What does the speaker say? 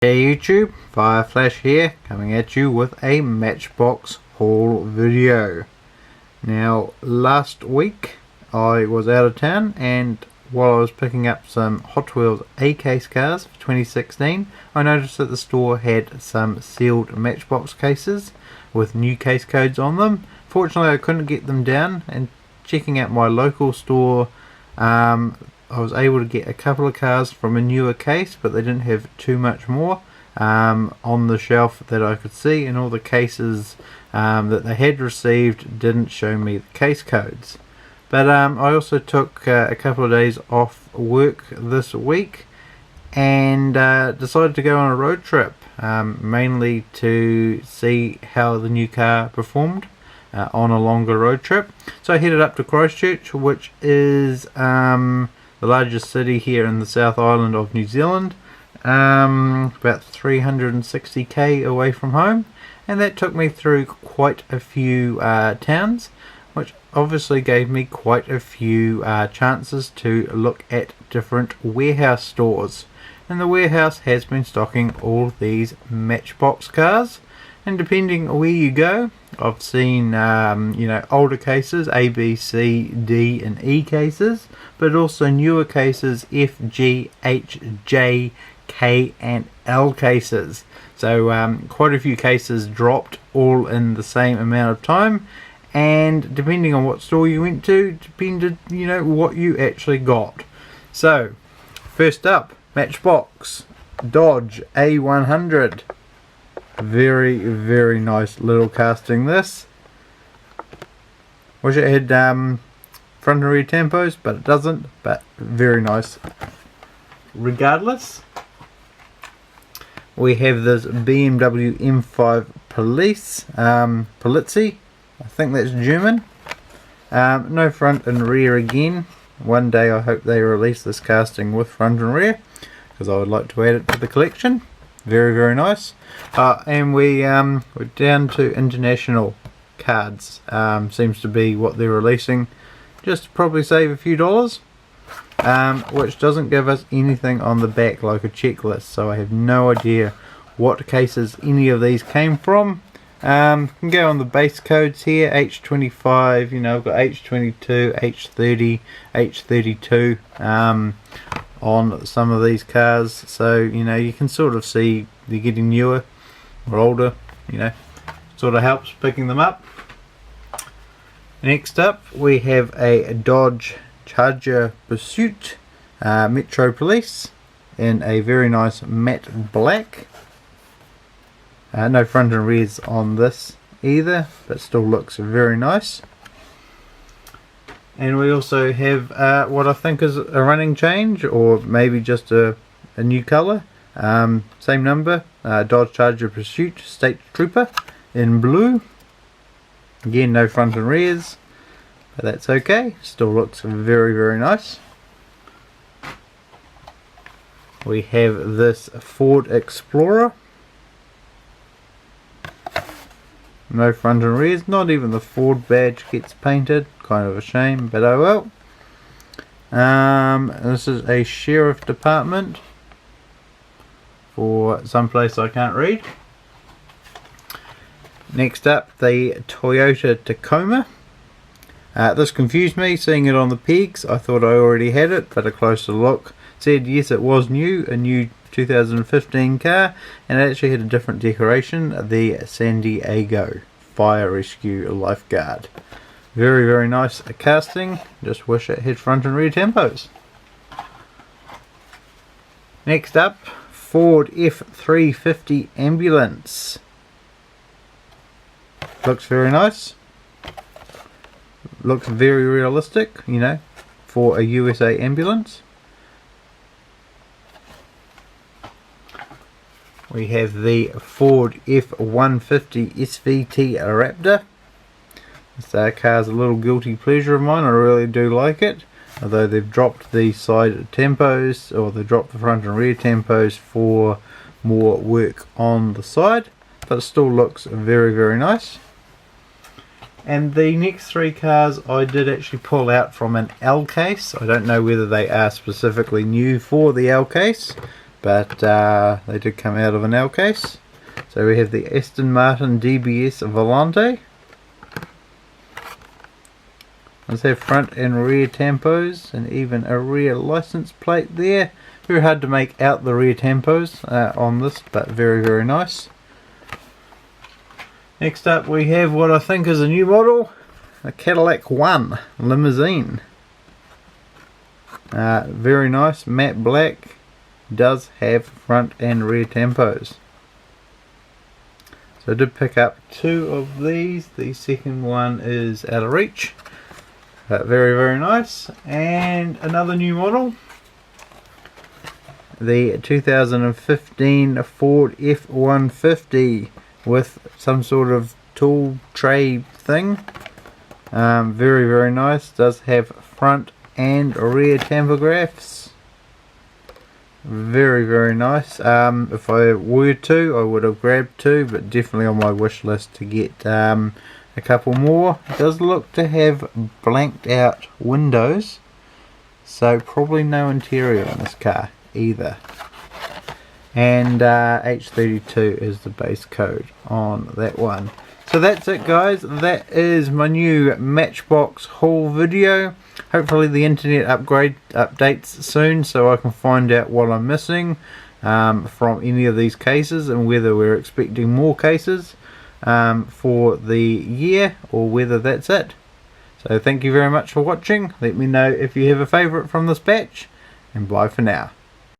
Hey YouTube, Fireflash here, coming at you with a Matchbox haul video. Now, last week I was out of town, and while I was picking up some Hot Wheels A-Case cars for 2016, I noticed that the store had some sealed Matchbox cases with new case codes on them. Fortunately I couldn't get them down, and checking out my local store, I was able to get a couple of cars from a newer case, but they didn't have too much more on the shelf that I could see, and all the cases that they had received didn't show me the case codes. But I also took a couple of days off work this week and decided to go on a road trip, mainly to see how the new car performed on a longer road trip. So I headed up to Christchurch, which is the largest city here in the South Island of New Zealand, about 360k away from home, and that took me through quite a few towns, which obviously gave me quite a few chances to look at different warehouse stores. And the warehouse has been stocking all these Matchbox cars, and depending where you go, I've seen older cases, A, B, C, D and E cases, but also newer cases, F, G, H, J, K and L cases. So quite a few cases dropped all in the same amount of time, and depending on what store you went to, depended what you actually got. So first up, Matchbox Dodge A100. Very nice little casting this. Wish it had front and rear tempos, but it doesn't, but very nice. Regardless, we have this Bmw M5 Police Palazzi. I think that's German. No front and rear again. One day I hope they release this casting with front and rear, because I would like to add it to the collection. Very nice. And we're down to international cards. Seems to be what they're releasing, just to probably save a few dollars, which doesn't give us anything on the back like a checklist, so I have no idea what cases any of these came from. Can go on the base codes here, H25, I've got H22, H30, H32 on some of these cars, so you can sort of see they're getting newer or older, sort of helps picking them up. Next up we have a Dodge Charger Pursuit Metro Police in a very nice matte black. No front and rears on this either, but still looks very nice. And we also have what I think is a running change, or maybe just a new colour. Same number, Dodge Charger Pursuit State Trooper in blue. Again, no front and rears, but that's okay. Still looks very nice. We have this Ford Explorer. No front and rears, not even the Ford badge gets painted. Kind of a shame, but oh well. This is a sheriff department for someplace I can't read. Next up, the Toyota Tacoma. This confused me, seeing it on the pegs. I thought I already had it, but a closer look said yes, it was new, a new 2015 car, and it actually had a different decoration, the San Diego Fire Rescue Lifeguard. Very nice casting, just wish it had front and rear tempos. Next up, Ford F350 Ambulance. Looks very nice, looks very realistic, for a USA ambulance. We have the Ford F150 SVT Raptor. This car's a little guilty pleasure of mine. I really do like it, although they've dropped the side tempos, or they dropped the front and rear tempos for more work on the side, but it still looks very nice. And the next three cars I did actually pull out from an L case. I don't know whether they are specifically new for the L case, but they did come out of an L case. So we have the Aston Martin DBS Volante. Let's have front and rear tampos and even a rear license plate there. Very hard to make out the rear tampos on this, but very, very nice. Next up we have what I think is a new model, a Cadillac One Limousine. Very nice, matte black, does have front and rear tampos. So I did pick up 2 of these, the second one is out of reach. Very, very nice. And another new model, the 2015 Ford F-150 with some sort of tool tray thing. Very, very nice. Does have front and rear tampographs. Very, very nice. If I were to, I would have grabbed 2, but definitely on my wish list to get a couple more. It does look to have blanked out windows, so probably no interior in this car either. And H32 is the base code on that one. So that's it, guys. That is my new Matchbox haul video. Hopefully the internet updates soon so I can find out what I'm missing from any of these cases, and whether we're expecting more cases for the year or whether that's it. So thank you very much for watching. Let me know if you have a favourite from this batch, and bye for now.